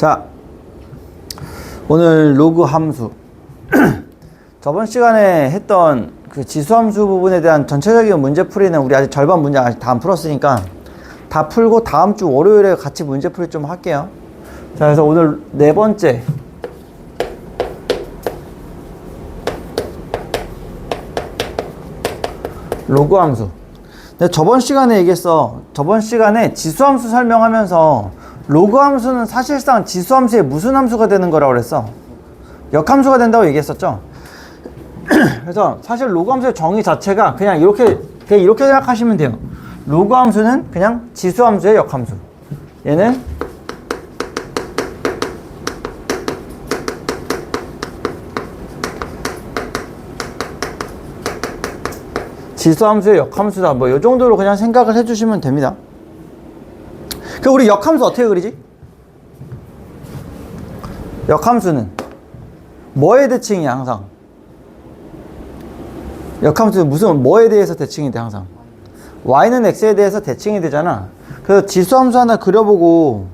자, 오늘 로그 함수. 저번 시간에 했던 그 지수함수 부분에 대한 전체적인 문제풀이는 우리 아직 절반 문제 아직 다 안 풀었으니까 다 풀고 다음 주 월요일에 같이 문제풀이 좀 할게요. 자, 그래서 오늘 네 번째. 로그 함수. 내가 저번 시간에 얘기했어. 저번 시간에 지수함수 설명하면서 로그 함수는 사실상 지수함수의 무슨 함수가 되는 거라고 그랬어? 역함수가 된다고 얘기했었죠. 그래서 사실 로그 함수의 정의 자체가 그냥 이렇게 생각하시면 돼요. 로그 함수는 그냥 지수함수의 역함수. 얘는 지수함수의 역함수다. 뭐 이 정도로 그냥 생각을 해주시면 됩니다. 그럼 우리 역함수 어떻게 그리지? 역함수는 뭐의 대칭이야 항상? 역함수는 뭐에 대해서 대칭이 돼 항상? y는 x에 대해서 대칭이 되잖아. 그래서 지수함수 하나 그려보고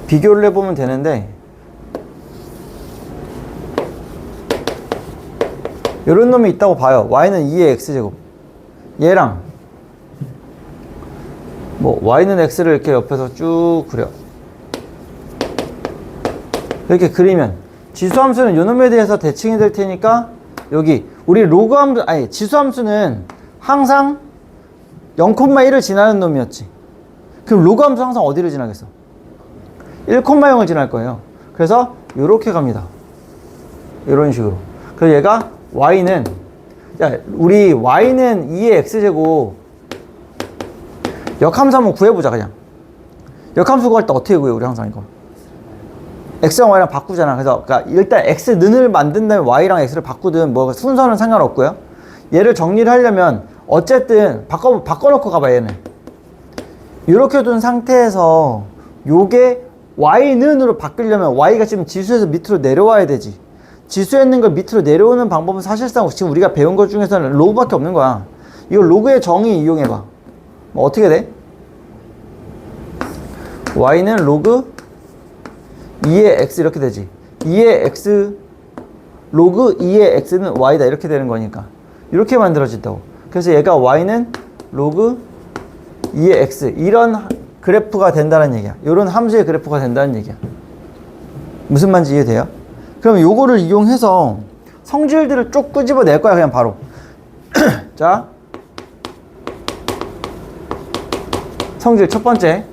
비교를 해보면 되는데, 이런 놈이 있다고 봐요. y는 2의 x제곱. 얘랑 뭐 y는 x를 이렇게 옆에서 쭉 그려. 이렇게 그리면 지수함수는 요 놈에 대해서 대칭이 될 테니까, 여기 우리 로그 함수, 아니 지수함수는 항상 0,1을 지나는 놈이었지. 그럼 로그 함수 항상 어디를 지나겠어? 1,0을 지날 거예요. 그래서 요렇게 갑니다. 이런 식으로. 그래서 얘가 y는, 야, 우리 y는 2의 x제곱 역함수 한번 구해보자. 그냥 역함수 구할 때 어떻게 구해? 우리 항상 이거 x랑 y랑 바꾸잖아. 그래서 그러니까 일단 x는을 만든 다음에 y랑 x를 바꾸든 뭐 순서는 상관없고요. 얘를 정리를 하려면 어쨌든 바꿔놓고 가봐. 얘는 이렇게 둔 상태에서 요게 y는으로 바뀌려면 y가 지금 지수에서 밑으로 내려와야 되지. 지수에 있는 걸 밑으로 내려오는 방법은 사실상 지금 우리가 배운 것 중에서는 로그밖에 없는 거야. 이거 로그의 정의 이용해봐. 뭐 어떻게 돼? y는 로그 2의 x 이렇게 되지. 2의 x 로그 2의 x는 y다 이렇게 되는 거니까 이렇게 만들어진다고. 그래서 얘가 y는 로그 2의 x 이런 그래프가 된다는 얘기야. 이런 함수의 그래프가 된다는 얘기야. 무슨 말인지 이해돼요? 그럼 요거를 이용해서 성질들을 쭉 끄집어낼 거야 그냥 바로. 자, 성질 첫 번째,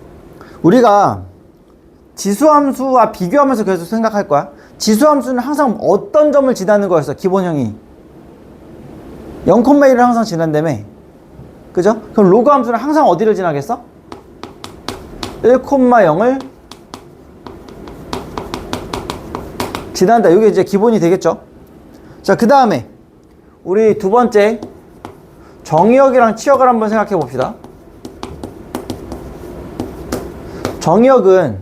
우리가 지수함수와 비교하면서 계속 생각할 거야. 지수함수는 항상 어떤 점을 지나는 거였어? 기본형이 0,1을 항상 지난다며. 그죠? 그럼 로그 함수는 항상 어디를 지나겠어? 1,0을 지난다. 이게 이제 기본이 되겠죠. 자, 그 다음에 우리 두 번째 정의역이랑 치역을 한번 생각해 봅시다. 정의역은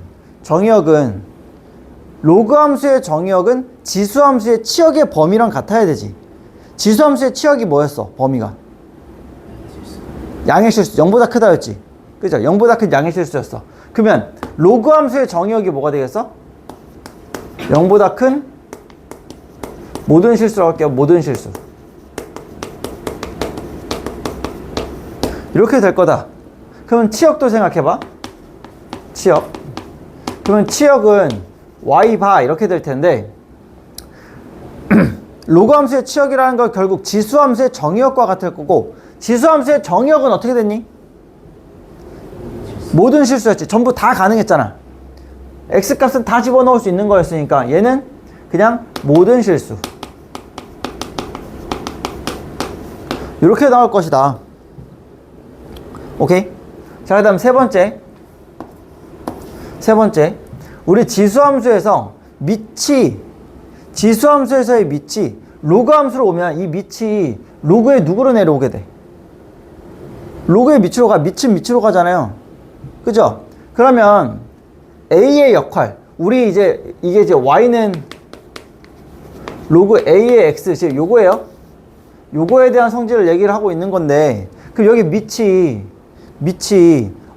로그 함수의 정의역은 지수함수의 치역의 범위랑 같아야 되지. 지수함수의 치역이 뭐였어? 범위가 양의 실수, 0보다 크다였지. 그죠? 0보다 큰 양의 실수였어. 그러면 로그 함수의 정의역이 뭐가 되겠어? 0보다 큰 모든 실수라고 할게요. 모든 실수. 이렇게 될 거다. 그러면 치역도 생각해봐. 치역. 그러면 치역은 y바 이렇게 될 텐데, 로그 함수의 치역이라는 건 결국 지수함수의 정의역과 같을 거고, 지수함수의 정의역은 어떻게 됐니? 모든 실수였지. 전부 다 가능했잖아. x값은 다 집어넣을 수 있는 거였으니까 얘는 그냥 모든 실수. 이렇게 나올 것이다. 오케이? 자, 그 다음 세 번째, 우리 지수함수에서 지수함수에서의 밑이 로그 함수로 오면 이 밑이 로그의 누구로 내려오게 돼? 로그의 밑으로 가. 밑은 밑으로 가잖아요. 그죠? 그러면 a의 역할, 우리 이제 이게 이제 y는 로그 a의 x, 지금 요거예요. 요거에 대한 성질을 얘기를 하고 있는 건데, 그럼 여기 밑이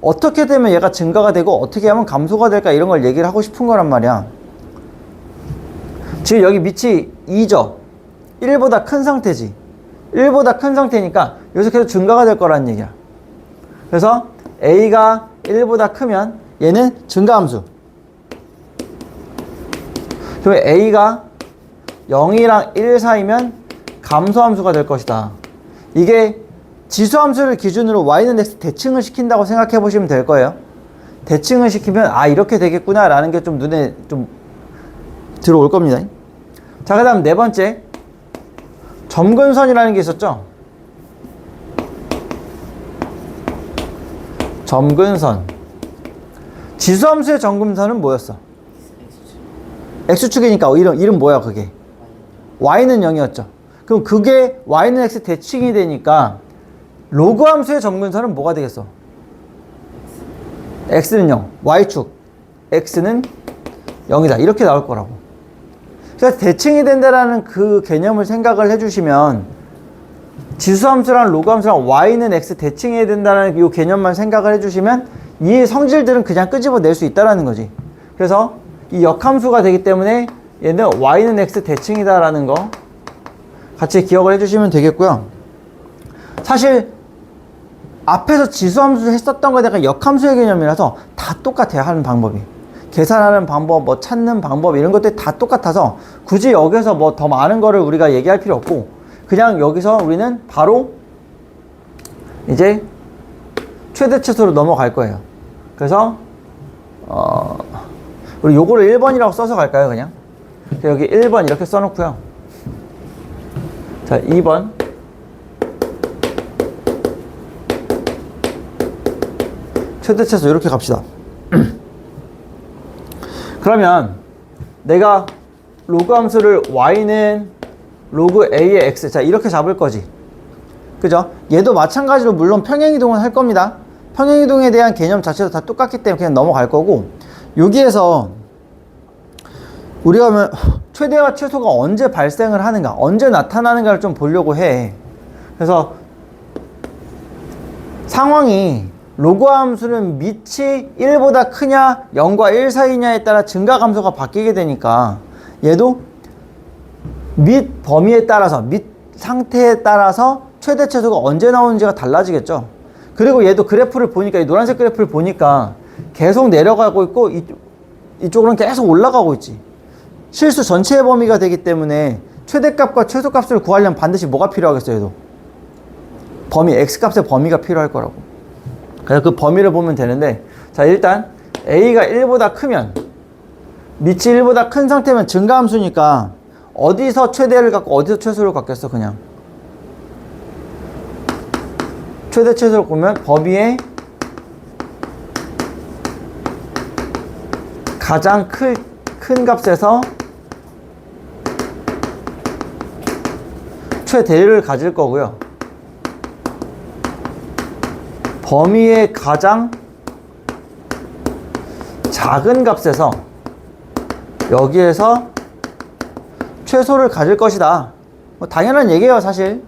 어떻게 되면 얘가 증가가 되고 어떻게 하면 감소가 될까 이런 걸 얘기를 하고 싶은 거란 말이야. 지금 여기 밑이 2죠. 1보다 큰 상태지. 1보다 큰 상태니까 여기서 계속 증가가 될 거라는 얘기야. 그래서 A가 1보다 크면 얘는 증가함수. 그리고 A가 0이랑 1 사이면 감소함수가 될 것이다. 이게 지수함수를 기준으로 y는 x 대칭을 시킨다고 생각해 보시면 될 거예요. 대칭을 시키면 아 이렇게 되겠구나 라는 게 좀 눈에 좀 들어올 겁니다. 자, 그 다음 네 번째 점근선이라는 게 있었죠. 점근선. 지수함수의 점근선은 뭐였어? x축이니까 이름 뭐야 그게? y는 0이었죠. 그럼 그게 y는 x 대칭이 되니까 로그 함수의 점근선은 뭐가 되겠어? x는 0, y축 x는 0이다 이렇게 나올 거라고. 그래서 대칭이 된다라는 그 개념을 생각을 해주시면 지수함수랑 로그함수랑 y는 x 대칭해야 된다는 이 개념만 생각을 해주시면 이 성질들은 그냥 끄집어낼 수 있다는 거지. 그래서 이 역함수가 되기 때문에 얘는 y는 x 대칭이다라는 거 같이 기억을 해주시면 되겠고요. 사실 앞에서 지수함수 했었던 거에 대한 역함수의 개념이라서 다 똑같아요. 하는 방법이. 계산하는 방법, 뭐 찾는 방법 이런 것들이 다 똑같아서 굳이 여기서 뭐 더 많은 거를 우리가 얘기할 필요 없고 그냥 여기서 우리는 바로 이제 최대치수로 넘어갈 거예요. 그래서 우리 요거를 1번이라고 써서 갈까요? 그냥 여기 1번 이렇게 써놓고요. 자, 2번 최대치수 이렇게 갑시다. 그러면 내가 로그 함수를 y는 로그 a의 x 자 이렇게 잡을 거지. 그죠? 얘도 마찬가지로 물론 평행이동은 할 겁니다. 평행이동에 대한 개념 자체도 다 똑같기 때문에 그냥 넘어갈 거고 여기에서 우리가 최대와 최소가 언제 발생을 하는가 언제 나타나는가를 좀 보려고 해. 그래서 상황이 로그 함수는 밑이 1보다 크냐 0과 1 사이냐에 따라 증가 감소가 바뀌게 되니까 얘도 밑 범위에 따라서 밑 상태에 따라서 최대 최소가 언제 나오는지가 달라지겠죠. 그리고 얘도 그래프를 보니까 이 노란색 그래프를 보니까 계속 내려가고 있고 이쪽으로는 계속 올라가고 있지. 실수 전체의 범위가 되기 때문에 최대값과 최소값을 구하려면 반드시 뭐가 필요하겠어요? 얘도 범위 x값의 범위가 필요할 거라고. 그래서 그 범위를 보면 되는데 자 일단 a가 1보다 크면 밑이 1보다 큰 상태면 증가함수니까 어디서 최대를 갖고 어디서 최소를 갖겠어? 그냥 최대 최소를 보면 범위의 가장 큰 값에서 최대를 가질 거고요. 범위의 가장 작은 값에서 여기에서 최소를 가질 것이다. 뭐 당연한 얘기예요, 사실.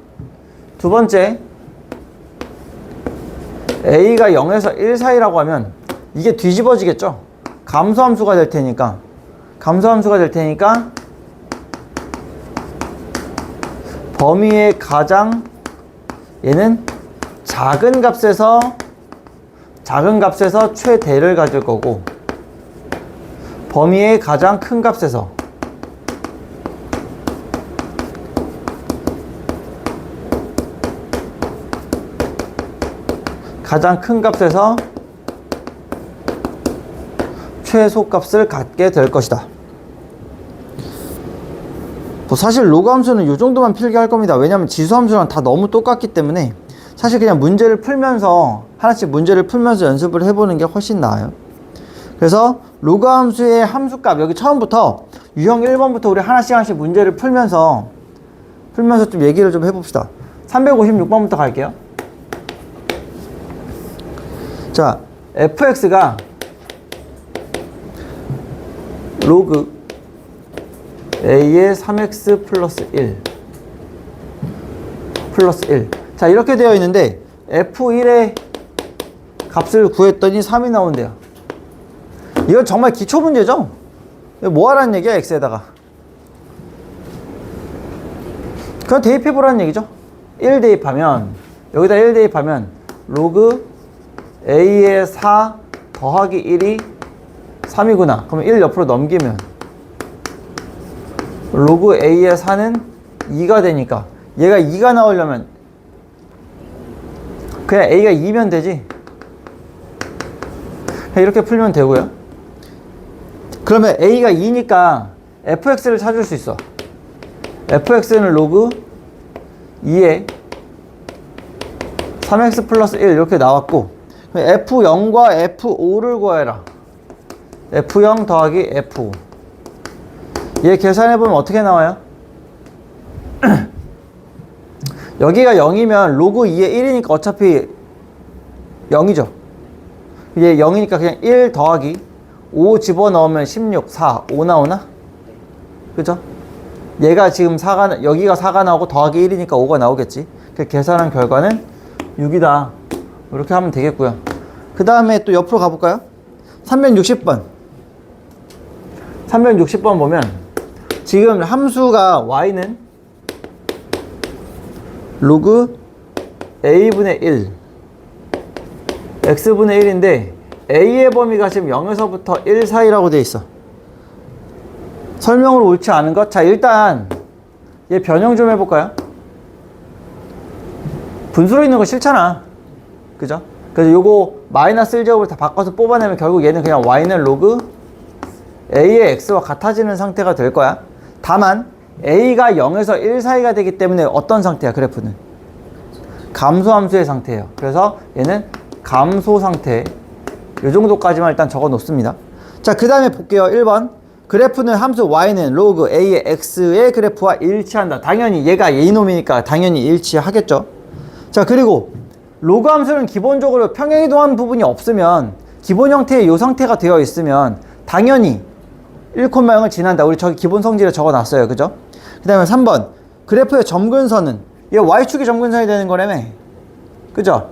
두 번째, a가 0에서 1 사이라고 하면 이게 뒤집어지겠죠. 감소함수가 될 테니까 범위의 가장 얘는 작은 값에서 최대를 가질 거고 범위의 가장 큰 값에서 가장 큰 값에서 최소값을 갖게 될 것이다. 뭐 사실 로그 함수는 이 정도만 필기할 겁니다. 왜냐면 지수 함수랑 다 너무 똑같기 때문에 사실 그냥 문제를 풀면서 하나씩 문제를 풀면서 연습을 해보는 게 훨씬 나아요. 그래서 로그 함수의 함수값 여기 처음부터 유형 1번부터 우리 하나씩 문제를 풀면서 좀 얘기를 좀 해봅시다. 356번부터 갈게요. 자, fx가 로그 a의 3x 플러스 1 자 이렇게 되어 있는데 f1의 값을 구했더니 3이 나온대요. 이건 정말 기초 문제죠? 이거 뭐 하라는 얘기야, x에다가. 그냥 대입해보라는 얘기죠. 1 대입하면, 여기다 1 대입하면 로그 a의 4 더하기 1이 3이구나. 그러면 1 옆으로 넘기면 로그 a의 4는 2가 되니까 얘가 2가 나오려면 그냥 a가 2면 되지. 이렇게 풀면 되고요. 그러면 a가 2니까 fx를 찾을 수 있어. fx는 로그 2에 3x 플러스 1 이렇게 나왔고, f0과 f5를 구해라. f0 더하기 f5. 얘 계산해보면 어떻게 나와요? 여기가 0이면 로그 2에 1이니까 어차피 0이죠. 얘 0이니까 그냥 1 더하기 5 집어넣으면 16, 4, 5 나오나? 그죠? 얘가 지금 4가, 여기가 4가 나오고 더하기 1이니까 5가 나오겠지. 계산한 결과는 6이다. 이렇게 하면 되겠고요. 그 다음에 또 옆으로 가볼까요? 360번. 360번 보면 지금 함수가 y는 로그 a분의 1 x분의 1인데 a의 범위가 지금 0에서부터 1 사이라고 돼 있어. 설명으로 옳지 않은 것? 자, 일단 얘 변형 좀 해볼까요? 분수로 있는 거 싫잖아. 그죠? 그래서 요거 마이너스 1제곱을 다 바꿔서 뽑아내면 결국 얘는 그냥 y는 로그 a의 x와 같아지는 상태가 될 거야. 다만 a가 0에서 1 사이가 되기 때문에 어떤 상태야, 그래프는? 감소함수의 상태예요. 그래서 얘는 감소 상태. 요 정도까지만 일단 적어 놓습니다. 자, 그 다음에 볼게요. 1번. 그래프는 함수 y는 로그 a의 x의 그래프와 일치한다. 당연히 얘가 이놈이니까 당연히 일치하겠죠. 자, 그리고 로그 함수는 기본적으로 평행이동한 부분이 없으면, 기본 형태의 이 상태가 되어 있으면 당연히 1,0을 지난다. 우리 저기 기본 성질에 적어 놨어요. 그죠? 그 다음에 3번. 그래프의 점근선은, 얘 y축이 점근선이 되는 거라며. 그죠?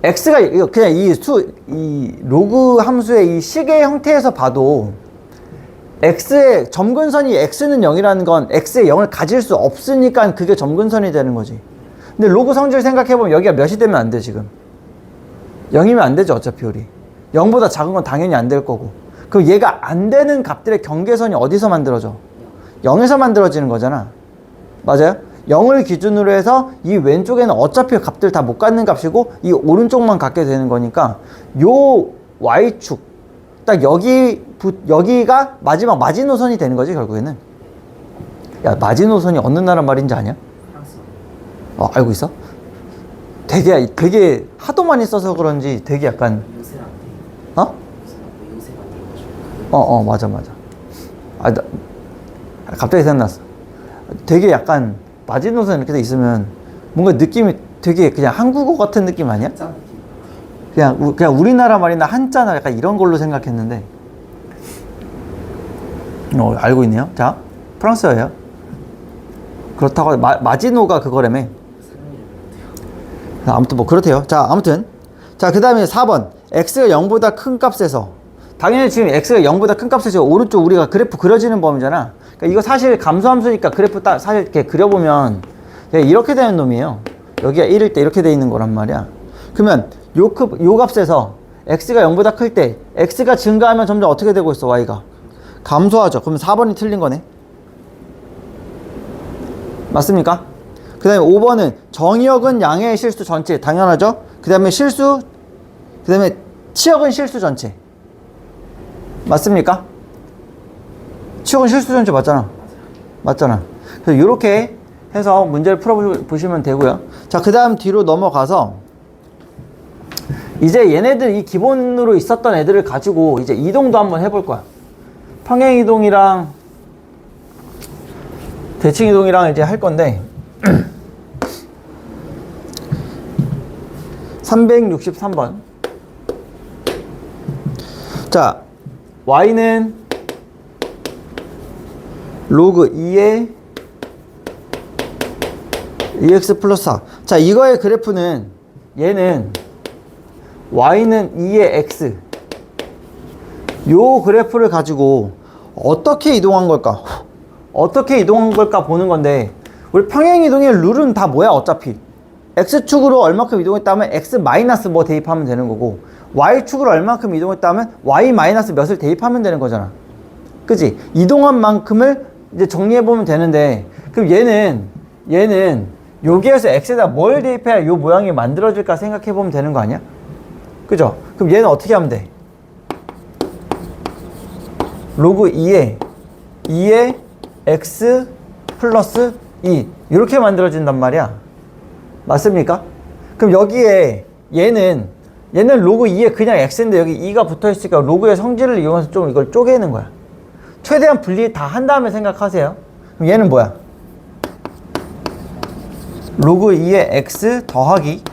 x가 그냥 이 로그 함수의 이 식의 형태에서 봐도 x의 점근선이 x는 0이라는 건 x의 0을 가질 수 없으니까 그게 점근선이 되는 거지. 근데 로그 성질 생각해보면 여기가 몇이 되면 안 돼, 지금. 0이면 안 되죠, 어차피 우리. 0보다 작은 건 당연히 안 될 거고. 그럼 얘가 안 되는 값들의 경계선이 어디서 만들어져? 0에서 만들어지는 거잖아. 맞아요? 0을 기준으로 해서 이 왼쪽에는 어차피 값들 다 못 갖는 값이고 이 오른쪽만 갖게 되는 거니까 요 y축 딱 여기가 마지막 마지노선이 되는 거지, 결국에는. 야, 마지노선이 어느 나라 말인지 아냐? 알고 있어? 되게 하도 많이 써서 그런지 되게 약간 맞아. 갑자기 생각났어. 되게 약간 마지노선 이렇게 돼 있으면 뭔가 느낌이 되게 그냥 한국어 같은 느낌 아니야? 그냥 우리나라 말이나 한자나 약간 이런 걸로 생각했는데 알고 있네요. 자, 프랑스어예요. 그렇다고 마지노가 그거라며. 아무튼 뭐 그렇대요. 자, 아무튼 자, 그 다음에 4번. x가 0보다 큰 값에서, 당연히 지금 x가 0보다 큰 값에서 오른쪽 우리가 그래프 그려지는 범위잖아. 그러니까 이거 사실 감소함수니까 그래프 딱 사실 이렇게 그려보면 이렇게 되는 놈이에요. 여기가 1일 때 이렇게 돼 있는 거란 말이야. 그러면 요 값에서 x가 0보다 클 때 x가 증가하면 점점 어떻게 되고 있어, y가? 감소하죠. 그럼 4번이 틀린 거네. 맞습니까? 그 다음에 5번은 정의역은 양의 실수 전체. 당연하죠. 그 다음에 그 다음에 치역은 실수 전체. 맞습니까? 치역은 실수 전체 맞잖아. 그래서 이렇게 해서 문제를 풀어보시면 되고요. 자, 그 다음 뒤로 넘어가서 이제 얘네들 이 기본으로 있었던 애들을 가지고 이제 이동도 한번 해볼 거야. 평행이동이랑 대칭이동이랑 이제 할 건데 363번. 자, y는 로그 2의 2x 플러스 4. 자, 이거의 그래프는 얘는 y는 2의 x. 요 그래프를 가지고 어떻게 이동한 걸까? 어떻게 이동한 걸까 보는 건데, 우리 평행이동의 룰은 다 뭐야 어차피? x축으로 얼마큼 이동했다면 x 마이너스 뭐 대입하면 되는 거고, y축으로 얼마큼 이동했다면 y 마이너스 몇을 대입하면 되는 거잖아. 그치? 이동한 만큼을 이제 정리해보면 되는데, 그럼 얘는 여기에서 x에다 뭘 대입해야 요 모양이 만들어질까 생각해보면 되는 거 아니야? 그죠? 그럼 얘는 어떻게 하면 돼? 로그 2에 x 플러스 2 이렇게 만들어진단 말이야. 맞습니까? 그럼 여기에 얘는 로그 2에 그냥 x인데 여기 2가 붙어있으니까 로그의 성질을 이용해서 좀 이걸 쪼개는 거야. 최대한 분리 다 한 다음에 생각하세요. 그럼 얘는 뭐야? 로그 2의 x 더하기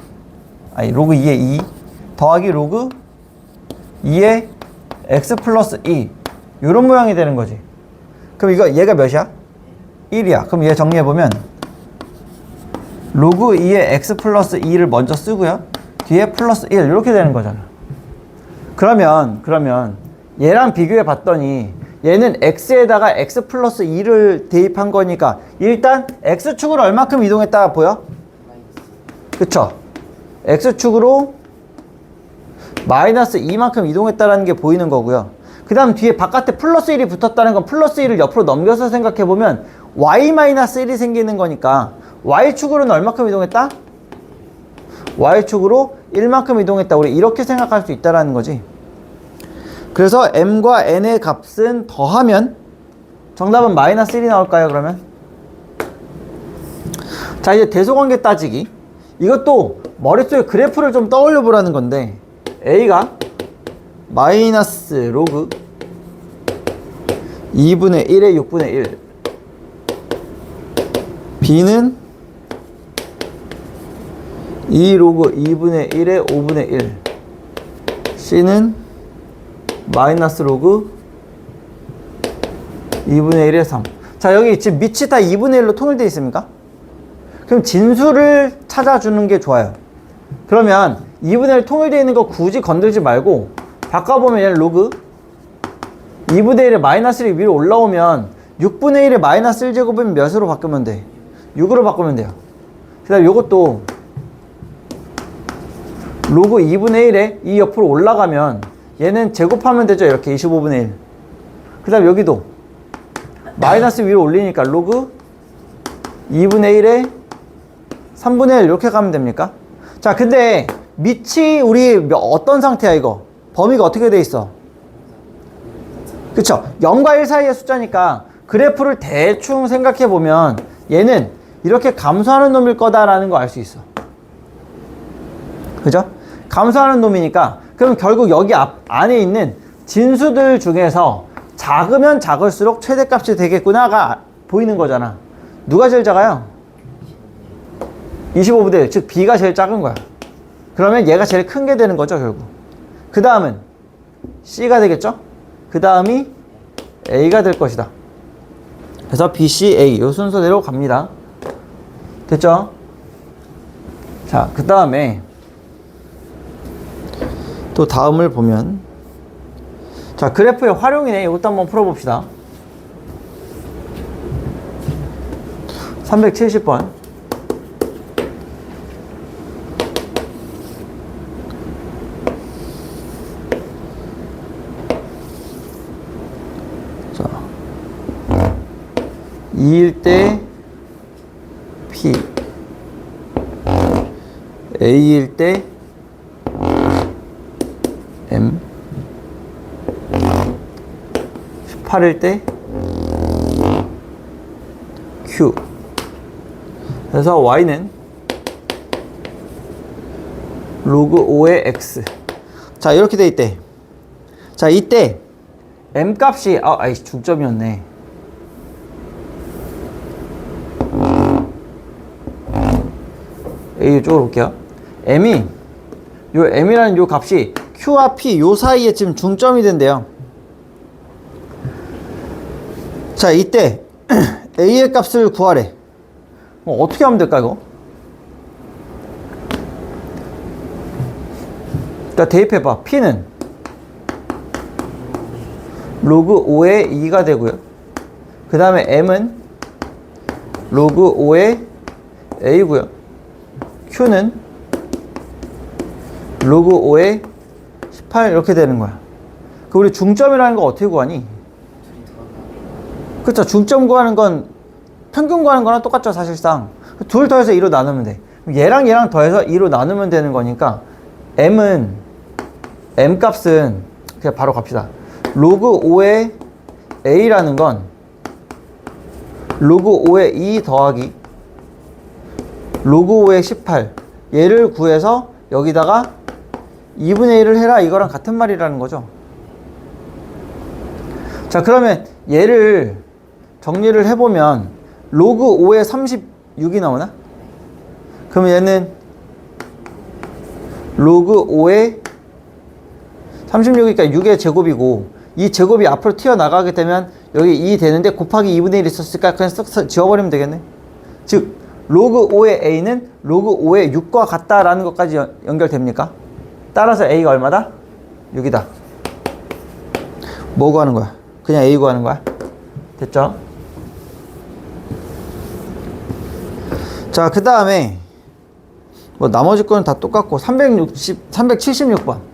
로그 2의 2 더하기 로그 2의 x 플러스 2 요런 모양이 되는 거지. 그럼 이거 얘가 몇이야? 1이야. 그럼 얘 정리해보면 로그 2의 x 플러스 2를 먼저 쓰고요. 뒤에 플러스 1 이렇게 되는 거잖아. 그러면 얘랑 비교해 봤더니 얘는 x에다가 x 플러스 2를 대입한 거니까 일단 x축으로 얼마큼 이동했다 보여? 그쵸? x축으로 마이너스 2만큼 이동했다는 게 보이는 거고요. 그 다음 뒤에 바깥에 플러스 1이 붙었다는 건 플러스 1을 옆으로 넘겨서 생각해보면 y 마이너스 1이 생기는 거니까 y축으로는 얼마큼 이동했다? y축으로 1만큼 이동했다. 우리 이렇게 생각할 수 있다는 거지. 그래서 m과 n의 값은 더하면 정답은 마이너스 1이 나올까요, 그러면? 자, 이제 대소관계 따지기. 이것도 머릿속에 그래프를 좀 떠올려 보라는 건데, a가 마이너스 로그 2분의 1의 6분의 1, b는 2 로그 2분의 1의 5분의 1, c는 마이너스 로그 2분의 1의 3. 자, 여기 지금 밑이 다 2분의 1로 통일되어 있습니까? 그럼 진수를 찾아주는 게 좋아요. 그러면 2분의 1 통일되어 있는 거 굳이 건들지 말고 바꿔보면 얘는 로그 2분의 1의 마이너스 1이 위로 올라오면 6분의 1의 마이너스 1제곱은 몇으로 바꾸면 돼? 6으로 바꾸면 돼요. 그 다음 요것도 로그 2분의 1에 이 옆으로 올라가면 얘는 제곱하면 되죠. 이렇게 25분의 1. 그 다음 여기도 마이너스 위로 올리니까 로그 2분의 1에 3분의 1 이렇게 가면 됩니까? 자, 근데 밑이 우리 어떤 상태야 이거? 범위가 어떻게 돼 있어? 그쵸? 0과 1 사이의 숫자니까 그래프를 대충 생각해 보면 얘는 이렇게 감소하는 놈일 거다라는 거 알 수 있어. 그죠? 감소하는 놈이니까 그럼 결국 여기 안에 있는 진수들 중에서 작으면 작을수록 최대값이 되겠구나가 보이는 거잖아. 누가 제일 작아요? 25분의 1, 즉 b가 제일 작은 거야. 그러면 얘가 제일 큰 게 되는 거죠, 결국. 그 다음은 c가 되겠죠? 그 다음이 a가 될 것이다. 그래서 b, c, a 이 순서대로 갑니다. 됐죠? 자, 그 다음에 또 다음을 보면, 자, 그래프의 활용이네. 이것도 한번 풀어봅시다. 370번. 자, 2일 때 P, A일 때 M, 18일 때 Q. 그래서 Y는 로그 5의 X. 자, 이렇게 돼 있대. 자, 이때 M 값이 중점이었네. A 쪽으로 볼게요. 요 M이라는 요 값이 Q와 P 요 사이에 지금 중점이 된대요. 자, 이때 A의 값을 구하래. 어떻게 하면 될까, 이거? 자, 대입해봐. P는 로그 5의 2가 되고요. 그 다음에 M은 로그 5의 A고요. Q는 로그 5의 18 이렇게 되는 거야. 그 우리 중점이라는 거 어떻게 구하니? 그쵸. 중점 구하는 건 평균 구하는 거랑 똑같죠, 사실상. 둘 더해서 2로 나누면 돼. 얘랑 얘랑 더해서 2로 나누면 되는 거니까 M 값은 그냥 바로 갑시다. 로그 5의 A라는 건 로그 5의 2 더하기 로그 5의 18 얘를 구해서 여기다가 2분의 1을 해라 이거랑 같은 말이라는 거죠. 자, 그러면 얘를 정리를 해보면 로그 5의 36이 나오나? 그럼 얘는 로그 5의 36이니까 6의 제곱이고 이 제곱이 앞으로 튀어나가게 되면 여기 2 되는데 곱하기 2분의 1 있었으니까 그냥 쓱 지워버리면 되겠네. 즉 로그 5의 A는 로그 5의 6과 같다라는 것까지 연결됩니까? 따라서 A가 얼마다? 6이다. 뭐 구하는 거야? 그냥 A 구하는 거야? 됐죠? 자, 그 다음에 뭐 나머지 거는 다 똑같고 376번.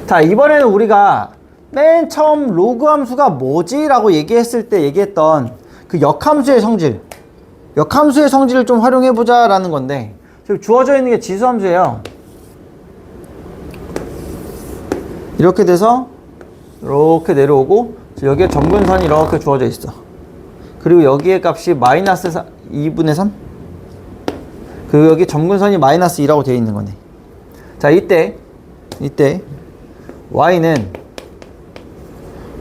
자, 이번에는 우리가 맨 처음 로그 함수가 뭐지? 라고 얘기했을 때 얘기했던 그 역함수의 성질을 좀 활용해보자 라는 건데, 지금 주어져 있는 게 지수함수예요. 이렇게 돼서 이렇게 내려오고 여기에 점근선이 이렇게 주어져 있어. 그리고 여기에 값이 마이너스 2분의 3? 그리고 여기 점근선이 마이너스 2라고 되어 있는 거네. 자, 이때 y는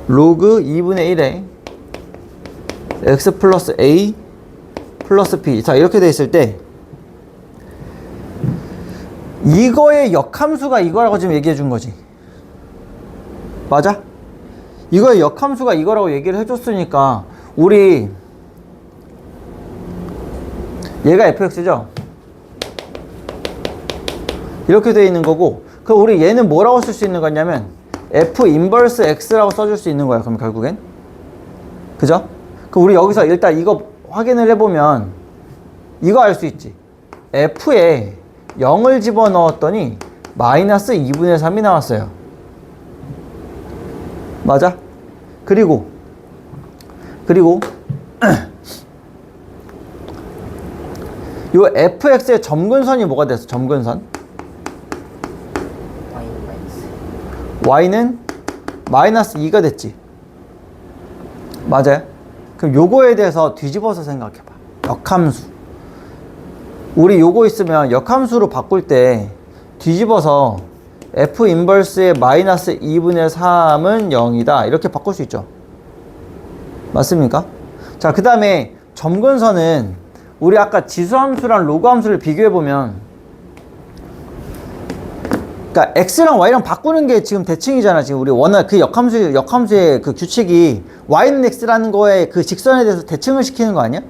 로그 2분의 1에 x 플러스 a 플러스 b. 자, 이렇게 되어 있을 때 이거의 역함수가 이거라고 지금 얘기해 준 거지. 맞아? 이거의 역함수가 이거라고 얘기를 해줬으니까 우리 얘가 fx죠? 이렇게 되어 있는 거고, 그럼 우리 얘는 뭐라고 쓸 수 있는 거냐면 f 인버스 x라고 써줄 수 있는 거야. 그럼 결국엔 그죠? 그럼 우리 여기서 일단 이거 확인을 해보면 이거 알 수 있지. f에 0을 집어넣었더니 마이너스 2분의 3이 나왔어요. 맞아? 그리고 요 fx의 점근선이 뭐가 됐어? 점근선 y는 마이너스 2가 됐지. 맞아요? 그럼 요거에 대해서 뒤집어서 생각해봐. 역함수. 우리 요거 있으면 역함수로 바꿀 때 뒤집어서 f 인버스의 마이너스 2분의 3은 0이다 이렇게 바꿀 수 있죠. 맞습니까? 자, 그 다음에 점근선은 우리 아까 지수함수랑 로그함수를 비교해보면, 그러니까 x랑 y랑 바꾸는 게 지금 대칭이잖아. 지금 우리 원한 그 역함수의 그 규칙이 y는 x라는 거에 그 직선에 대해서 대칭을 시키는 거 아니야?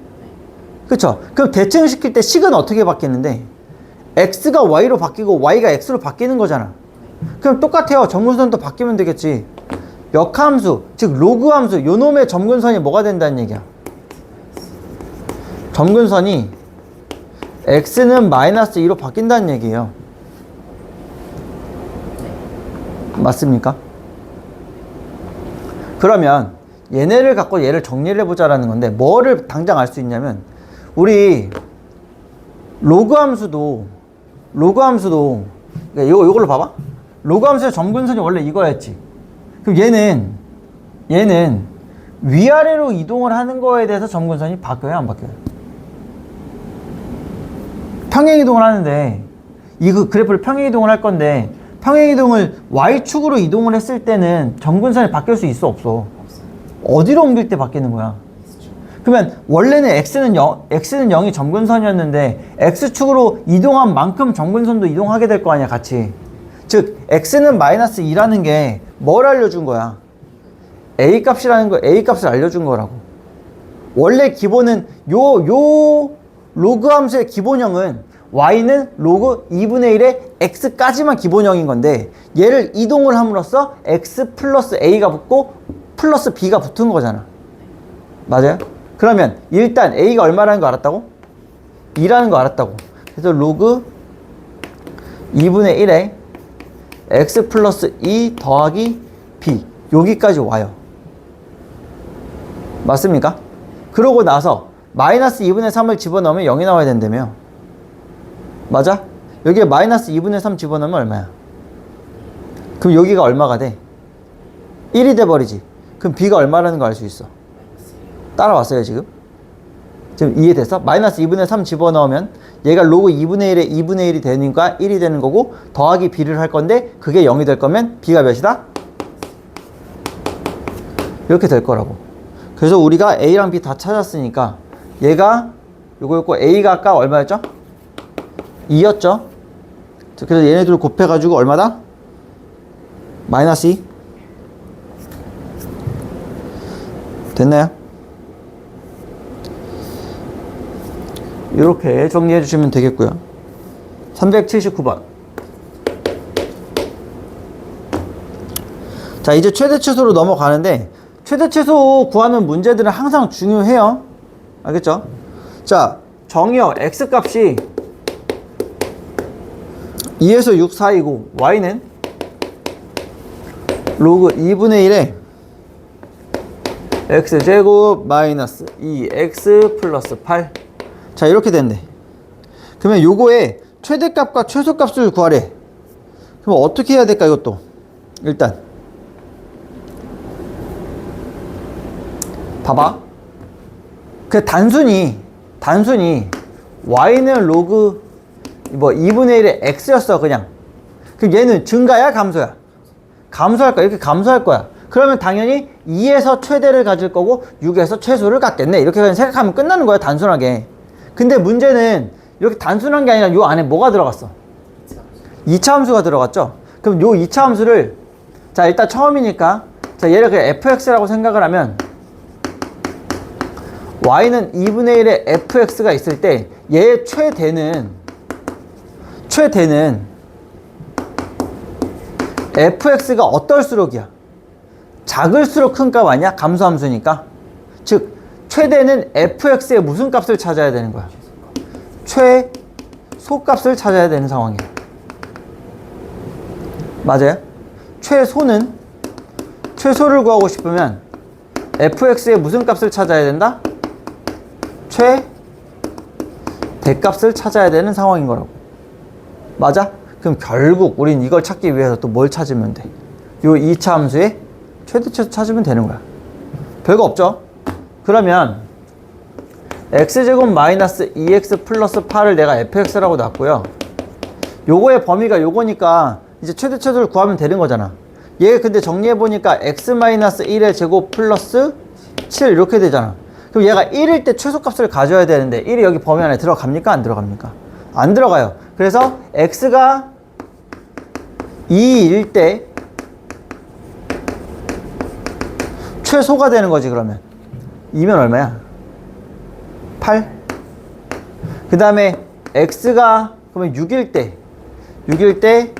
그쵸? 그럼 대칭을 시킬 때 식은 어떻게 바뀌는데 x가 y로 바뀌고 y가 x로 바뀌는 거잖아. 그럼 똑같아요. 점근선도 바뀌면 되겠지. 역함수, 즉 로그함수, 요놈의 점근선이 뭐가 된다는 얘기야? 점근선이 x는 마이너스 2로 바뀐다는 얘기예요. 맞습니까? 그러면 얘네를 갖고 얘를 정리를 해보자라는 건데, 뭐를 당장 알 수 있냐면 우리 로그함수도 그러니까 요걸로 봐봐. 로그함수의 점근선이 원래 이거였지. 그럼 얘는 위아래로 이동을 하는 거에 대해서 점근선이 바뀌어요, 안 바뀌어요? 평행이동을 하는데 이거 그래프를 평행이동을 할 건데, 평행이동을 y축으로 이동을 했을 때는 점근선이 바뀔 수 있어, 없어? 어디로 옮길 때 바뀌는 거야? 그러면 원래는 x는 0이 점근선이었는데 x축으로 이동한 만큼 점근선도 이동하게 될 거 아니야, 같이. 즉 x는 마이너스 2라는 게 뭘 알려준 거야? a 값이라는 거, a 값을 알려준 거라고. 원래 기본은 요 로그 함수의 기본형은 y는 로그 2분의 1의 x까지만 기본형인 건데 얘를 이동을 함으로써 x 플러스 a가 붙고 플러스 b가 붙은 거잖아. 맞아요? 그러면 일단 a가 얼마라는 거 알았다고? 2라는 거 알았다고. 그래서 로그 2분의 1에 x 플러스 2 더하기 b 여기까지 와요. 맞습니까? 그러고 나서 마이너스 2분의 3을 집어넣으면 0이 나와야 된다며. 맞아? 여기에 마이너스 2분의 3 집어넣으면 얼마야? 그럼 여기가 얼마가 돼? 1이 돼버리지. 그럼 b가 얼마라는 거 알 수 있어. 따라왔어요 지금? 지금 이해됐어? 마이너스 2분의 3 집어넣으면 얘가 로그 2분의 1에 2분의 1이 되니까 1이 되는 거고 더하기 b를 할 건데 그게 0이 될 거면 b가 몇이다? 이렇게 될 거라고. 그래서 우리가 a랑 b 다 찾았으니까 얘가 요거였고 a가 아까 얼마였죠? 2였죠? 그래서 얘네들 곱해가지고 얼마다? 마이너스 2 됐나요? 이렇게 정리해 주시면 되겠고요. 379번. 자, 이제 최대 최소로 넘어가는데 최대 최소 구하는 문제들은 항상 중요해요. 알겠죠? 자, 정의역 x 값이 2에서 6 사이고 y는 로그 2분의 1에 x제곱 마이너스 2x 플러스 8. 자, 이렇게 된대. 그러면 요거의 최대값과 최소값을 구하래. 그럼 어떻게 해야 될까 이것도. 일단 봐봐. 그 단순히 y는 로그 뭐 2분의 1의 x였어 그냥. 그럼 얘는 증가야 감소야? 감소할 거야. 이렇게 감소할 거야. 그러면 당연히 2에서 최대를 가질 거고 6에서 최소를 갖겠네. 이렇게 그냥 생각하면 끝나는 거야 단순하게. 근데 문제는 이렇게 단순한 게 아니라 요 안에 뭐가 들어갔어? 2차 함수가 들어갔죠? 그럼 요 2차 함수를 자 일단 처음이니까 자 얘를 그냥 fx라고 생각을 하면 y는 2분의 1의 fx가 있을 때 얘의 최대는 fx가 어떨수록이야? 작을수록 큰 값 아니야? 감소함수니까. 즉 최대는 fx의 무슨 값을 찾아야 되는 거야? 최소값을 찾아야 되는 상황이야. 맞아요? 최소를 구하고 싶으면 fx의 무슨 값을 찾아야 된다? 대값을 찾아야 되는 상황인 거라고. 맞아? 그럼 결국 우린 이걸 찾기 위해서 또 뭘 찾으면 돼? 요 2차 함수의 최대 최소 찾으면 되는 거야. 별거 없죠? 그러면 x제곱 마이너스 2x 플러스 8을 내가 fx라고 놨고요. 요거의 범위가 요거니까 이제 최대 최소를 구하면 되는 거잖아. 얘 근데 정리해보니까 x 마이너스 1의 제곱 플러스 7 이렇게 되잖아. 그럼 얘가 1일 때 최소값을 가져야 되는데 1이 여기 범위 안에 들어갑니까? 안 들어갑니까? 안 들어가요. 그래서 x가 2일 때 최소가 되는 거지. 그러면 2면 얼마야? 8. 그 다음에 x가 그러면 6일 때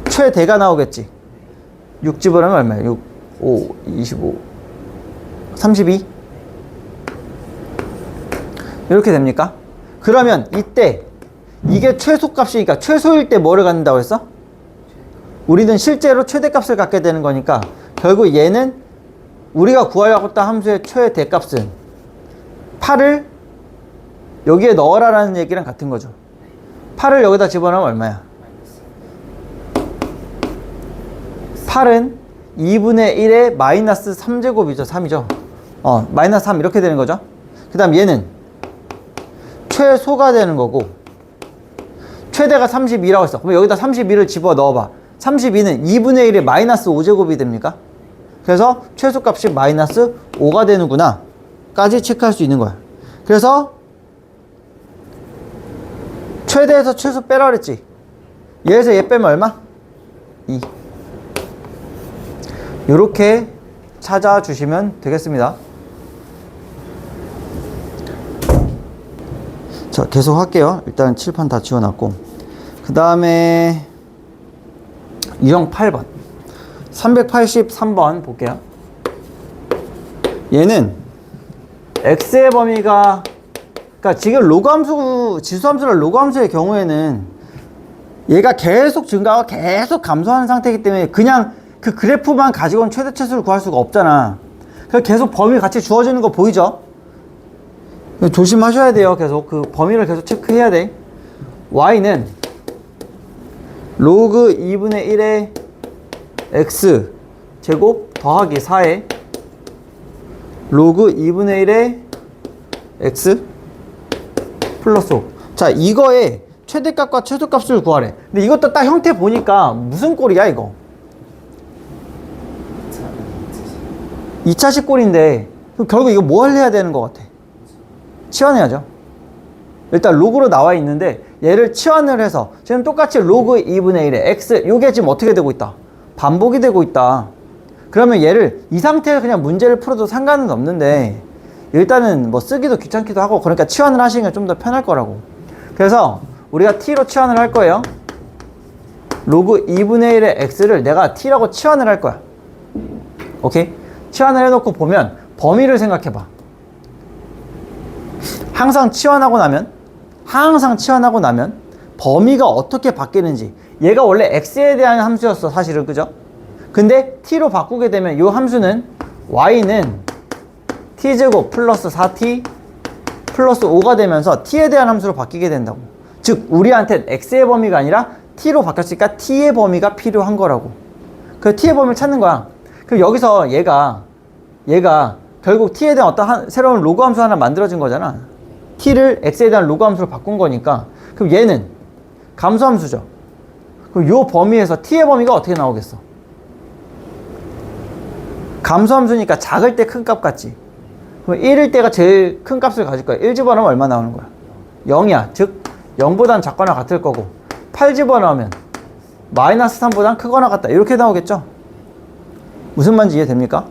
최대가 나오겠지. 6 집어넣으면 얼마야? 6, 5, 25, 32 이렇게 됩니까? 그러면 이때 이게 최소값이니까 최소일 때 뭐를 갖는다고 했어? 우리는 실제로 최대값을 갖게 되는 거니까 결국 얘는 우리가 구하려고 했던 함수의 최대값은 8을 여기에 넣어라라는 얘기랑 같은 거죠. 8을 여기다 집어넣으면 얼마야? 8은 2분의 1의 마이너스 3제곱이죠. 3이죠. 마이너스 3 이렇게 되는 거죠. 그 다음 얘는 최소가 되는 거고 최대가 32라고 했어. 그럼 여기다 32를 집어넣어봐. 32는 2분의 1의 마이너스 5제곱이 됩니까? 그래서 최소값이 마이너스 5가 되는구나 까지 체크할 수 있는 거야. 그래서 최대에서 최소 빼라 그랬지. 얘에서 얘 빼면 얼마? 2. 이렇게 찾아주시면 되겠습니다. 자, 자, 계속 할게요. 일단 칠판 다 지워놨고. 그 다음에 유형 8번. 383번 볼게요. 얘는 x의 범위가, 그러니까 지금 로그함수, 지수함수랑 로그함수의 경우에는 얘가 계속 증가하고 계속 감소하는 상태이기 때문에 그냥 그 그래프만 가지고는 최대 최소를 구할 수가 없잖아. 그래서 계속 범위 같이 주어지는 거 보이죠? 조심하셔야 돼요. 계속 그 범위를 계속 체크해야 돼. y는 로그 2분의 1의 x 제곱 더하기 4의 로그 2분의 1의 x 플러스 5. 자, 이거의 최대값과 최소값을 구하래. 근데 이것도 딱 형태 보니까 무슨 꼴이야 이거? 2차식 꼴인데 그럼 결국 이거 뭘 해야 되는 것 같아? 치환해야죠. 일단 로그로 나와 있는데 얘를 치환을 해서 지금 똑같이 로그 2분의 1의 x, 요게 지금 어떻게 되고 있다? 반복이 되고 있다. 그러면 얘를 이 상태에서 그냥 문제를 풀어도 상관은 없는데 일단은 뭐 쓰기도 귀찮기도 하고 그러니까 치환을 하시는 게 좀 더 편할 거라고. 그래서 우리가 t로 치환을 할 거예요. 로그 2분의 1의 x를 내가 t라고 치환을 할 거야. 오케이? 치환을 해놓고 보면 범위를 생각해봐. 항상 치환하고 나면 범위가 어떻게 바뀌는지. 얘가 원래 x에 대한 함수였어 사실은, 그죠? 근데 t로 바꾸게 되면 이 함수는 y는 t제곱 플러스 4t 플러스 5가 되면서 t에 대한 함수로 바뀌게 된다고. 즉 우리한테 x의 범위가 아니라 t로 바뀌었으니까 t의 범위가 필요한 거라고. 그 t의 범위를 찾는 거야. 그럼 여기서 얘가 결국 t에 대한 어떤 새로운 로그 함수 하나 만들어진 거잖아. t를 x에 대한 로그 함수로 바꾼 거니까. 그럼 얘는 감소 함수죠. 그럼 요 범위에서 t의 범위가 어떻게 나오겠어? 감소 함수니까 작을 때 큰 값 같지. 그럼 1일 때가 제일 큰 값을 가질 거야. 1 집어넣으면 얼마 나오는 거야? 0이야. 즉 0보단 작거나 같을 거고 8 집어넣으면 마이너스 3보단 크거나 같다. 이렇게 나오겠죠? 무슨 말인지 이해됩니까?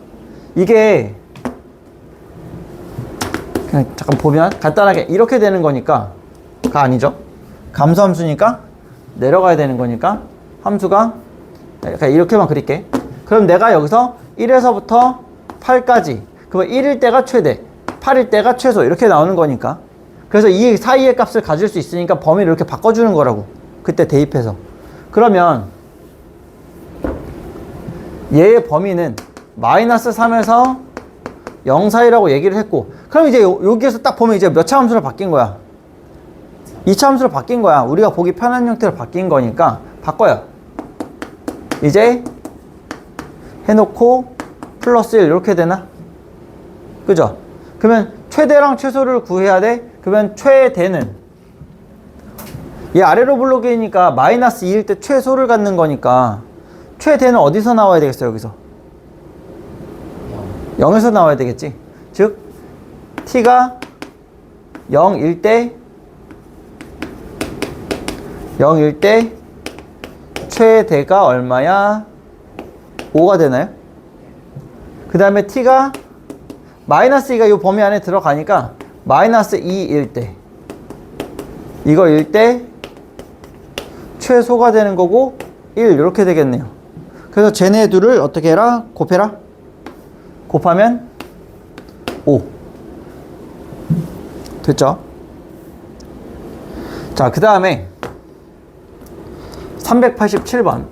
이게 그냥 잠깐 보면 간단하게 이렇게 되는 거니까 가 아니죠? 감소 함수니까 내려가야 되는 거니까 함수가 그냥 이렇게만 그릴게. 그럼 내가 여기서 1에서부터 8까지 그러면 1일 때가 최대 8일 때가 최소 이렇게 나오는 거니까. 그래서 이 사이의 값을 가질 수 있으니까 범위를 이렇게 바꿔주는 거라고. 그때 대입해서. 그러면 얘의 범위는 마이너스 3에서 0 사이라고 얘기를 했고, 그럼 이제 여기에서 딱 보면 이제 몇 차 함수로 바뀐 거야? 2차 함수로 바뀐 거야. 우리가 보기 편한 형태로 바뀐 거니까 바꿔요. 이제 해놓고 플러스 1 이렇게 되나? 그죠? 그러면 최대랑 최소를 구해야 돼. 그러면 최대는 얘 아래로 블록이니까 마이너스 2일 때 최소를 갖는 거니까 최대는 어디서 나와야 되겠어? 여기서 0에서 나와야 되겠지. 즉 t가 0일 때 최대가 얼마야? 5가 되나요? 그 다음에 t가 마이너스 2가 이 범위 안에 들어가니까 마이너스 2일 때 이거일 때 최소가 되는 거고 1 이렇게 되겠네요. 그래서 쟤네 둘을 어떻게 해라? 곱해라? 곱하면 5 됐죠? 자, 그 다음에 387번.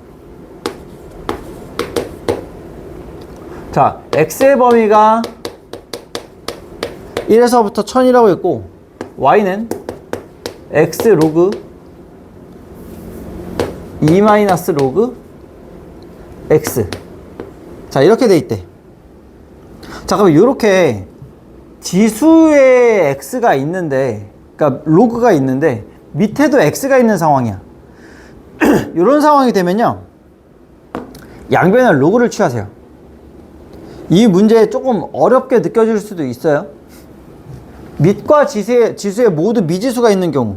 자, x의 범위가 1에서부터 1000이라고 했고 y는 x 로그 2 마이너스 로그 x. 자, 이렇게 돼 있대. 자, 그럼 이렇게 지수에 x가 있는데, 그러니까 로그가 있는데 밑에도 x가 있는 상황이야. 이런 상황이 되면요, 양변에 로그를 취하세요. 이 문제 조금 어렵게 느껴질 수도 있어요. 밑과 지수에 모두 미지수가 있는 경우,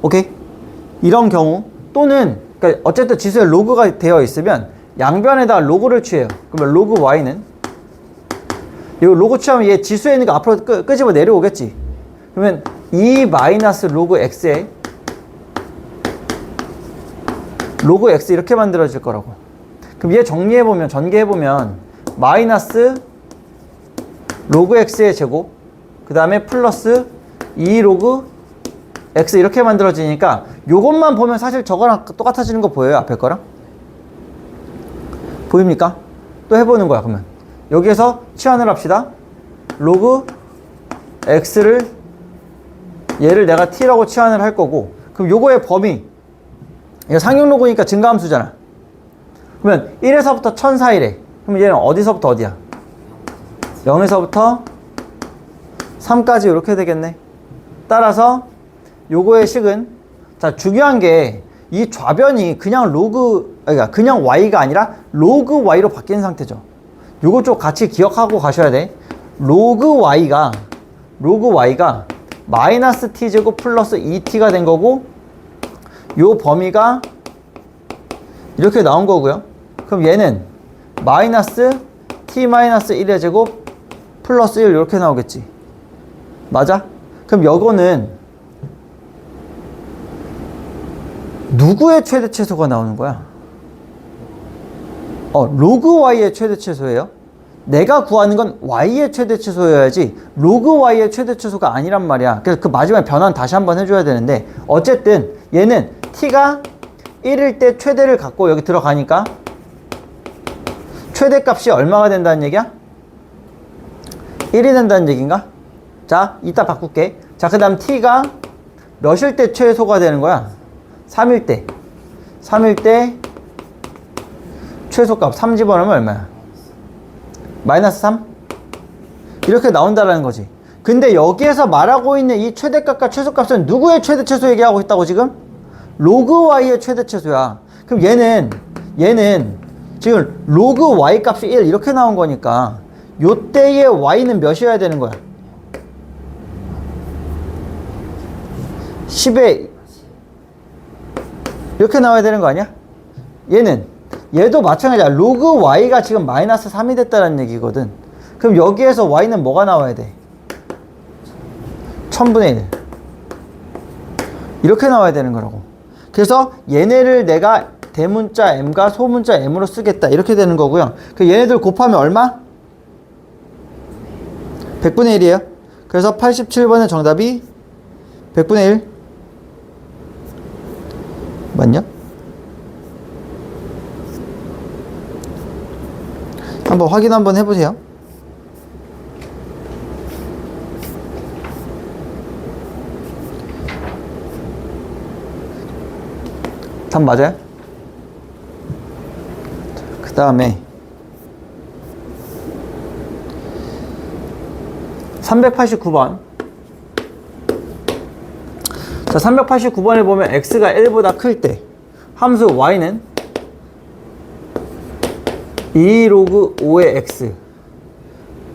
오케이? 이런 경우, 또는 그러니까 어쨌든 지수에 로그가 되어 있으면 양변에다 로그를 취해요. 그러면 로그 y는 이 로그 취하면 얘 지수에 있는 거 앞으로 끄집어 내려오겠지. 그러면 2 마이너스 로그 x에 로그 x 이렇게 만들어질 거라고. 그럼 얘 정리해보면, 전개해보면 마이너스 로그 x의 제곱 그 다음에 플러스 2 로그 x 이렇게 만들어지니까 요것만 보면 사실 저거랑 똑같아지는 거 보여요? 앞에 거랑? 보입니까? 또 해보는 거야. 그러면 여기에서 치환을 합시다. 로그 x를 얘를 내가 t라고 치환을 할 거고, 그럼 요거의 범위, 이거 상용 로그니까 증가함수잖아. 그러면 1에서부터 1000 사이래. 그럼 얘는 어디서부터 어디야? 0에서부터 3까지 이렇게 되겠네. 따라서 요거의 식은, 자, 중요한 게 이 좌변이 그냥 로그, 그러니까 그냥 y가 아니라 로그 y로 바뀐 상태죠. 요거 좀 같이 기억하고 가셔야 돼. 로그 y가 마이너스 t제곱 플러스 2t가 된 거고, 요 범위가 이렇게 나온 거고요. 그럼 얘는 마이너스 t 마이너스 1의 제곱 플러스 1 이렇게 나오겠지. 맞아? 그럼 요거는 누구의 최대 최소가 나오는 거야? 로그 y의 최대 최소예요. 내가 구하는 건 y의 최대 최소여야지 로그 y의 최대 최소가 아니란 말이야. 그래서 그 마지막에 변환 다시 한번 해줘야 되는데, 어쨌든 얘는 t가 1일 때 최대를 갖고 여기 들어가니까 최대값이 얼마가 된다는 얘기야? 1이 된다는 얘기인가? 자, 이따 바꿀게. 자, 그 다음 t가 몇일 때 최소가 되는 거야? 3일 때. 3일 때 최소값 3 집어넣으면 얼마야? 마이너스 3? 이렇게 나온다라는 거지. 근데 여기에서 말하고 있는 이 최대값과 최소값은 누구의 최대 최소 얘기하고 있다고 지금? 로그 y의 최대 최소야. 그럼 얘는 지금 로그 y 값이 1 이렇게 나온 거니까 요때의 y는 몇이어야 되는 거야? 10에 이렇게 나와야 되는 거 아니야? 얘도 마찬가지야. 로그 y가 지금 마이너스 3이 됐다는 얘기거든. 그럼 여기에서 y는 뭐가 나와야 돼? 1000분의 1 이렇게 나와야 되는 거라고. 그래서 얘네를 내가 대문자 m과 소문자 m으로 쓰겠다 이렇게 되는 거고요. 그 얘네들 곱하면 얼마? 100분의 1이에요. 그래서 87번의 정답이 100분의 1 맞냐? 한번 확인 한번 해보세요. 답 맞아요? 그 다음에 389번. 자, 389번에 보면 x가 1보다 클 때 함수 y는 2 로그 5의 x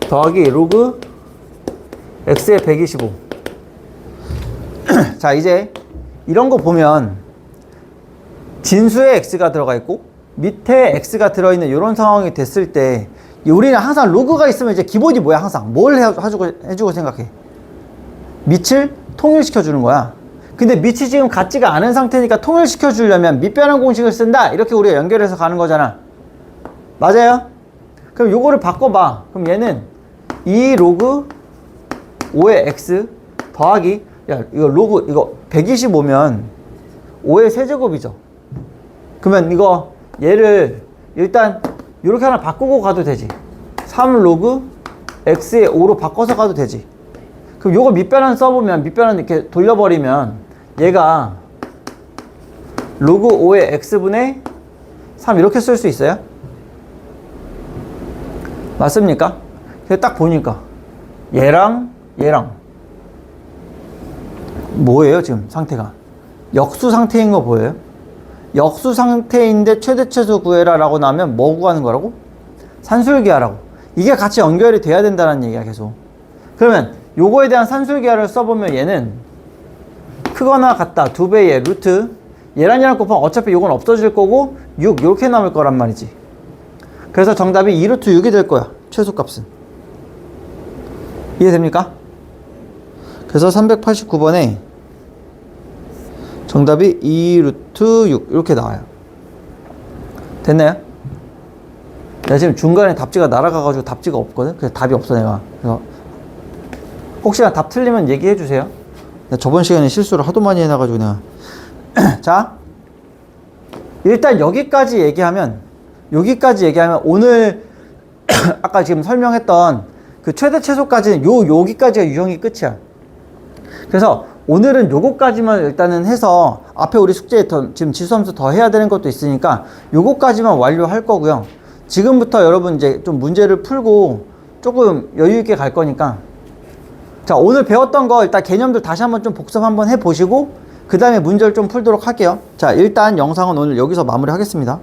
더하기 로그 x의 125. 자, 이제 이런 거 보면 진수에 x가 들어가 있고 밑에 x가 들어있는 이런 상황이 됐을 때 우리는 항상 로그가 있으면 이제 기본이 뭐야? 항상 뭘 해주고 생각해? 밑을 통일시켜 주는 거야. 근데 밑이 지금 같지가 않은 상태니까 통일시켜 주려면 밑변환 공식을 쓴다 이렇게 우리가 연결해서 가는 거잖아. 맞아요? 그럼 요거를 바꿔봐. 그럼 얘는 2 로그 5의 x 더하기, 야, 이거 로그, 이거 125면 5의 세제곱이죠. 그러면 이거 얘를 일단 이렇게 하나 바꾸고 가도 되지. 3 로그 x의 5로 바꿔서 가도 되지. 그럼 요거 밑변환 써보면, 밑변환 이렇게 돌려버리면 얘가 로그 5의 x분의 3 이렇게 쓸 수 있어요? 맞습니까? 그래서 딱 보니까 얘랑 뭐예요 지금 상태가? 역수 상태인 거 보여요? 역수 상태인데 최대 최소 구해라 라고 나오면 뭐 구하는 거라고? 산술기하라고. 이게 같이 연결이 돼야 된다는 얘기야 계속. 그러면 요거에 대한 산술기하를 써보면 얘는 크거나 같다 2배의 루트, 얘랑 곱하면 어차피 요건 없어질 거고 6 이렇게 남을 거란 말이지. 그래서 정답이 2루트 6이 될 거야 최소값은. 이해됩니까? 그래서 389번에 정답이 2 루트 6 이렇게 나와요. 됐나요? 내가 지금 중간에 답지가 날아가가지고 답지가 없거든. 그래서 답이 없어 내가. 그래서 혹시나 답 틀리면 얘기해 주세요. 저번 시간에 실수를 하도 많이 해놔가지고 내가 자 일단 여기까지 얘기하면 오늘 아까 지금 설명했던 그 최대 최소까지는 여기까지가 유형이 끝이야. 그래서 오늘은 요거까지만 일단은 해서 앞에 우리 숙제에 지금 지수함수 더 해야 되는 것도 있으니까 요거까지만 완료할 거고요. 지금부터 여러분 이제 좀 문제를 풀고 조금 여유 있게 갈 거니까 자 오늘 배웠던 거 일단 개념들 다시 한번 좀 복습 한번 해보시고 그 다음에 문제를 좀 풀도록 할게요. 자 일단 영상은 오늘 여기서 마무리 하겠습니다.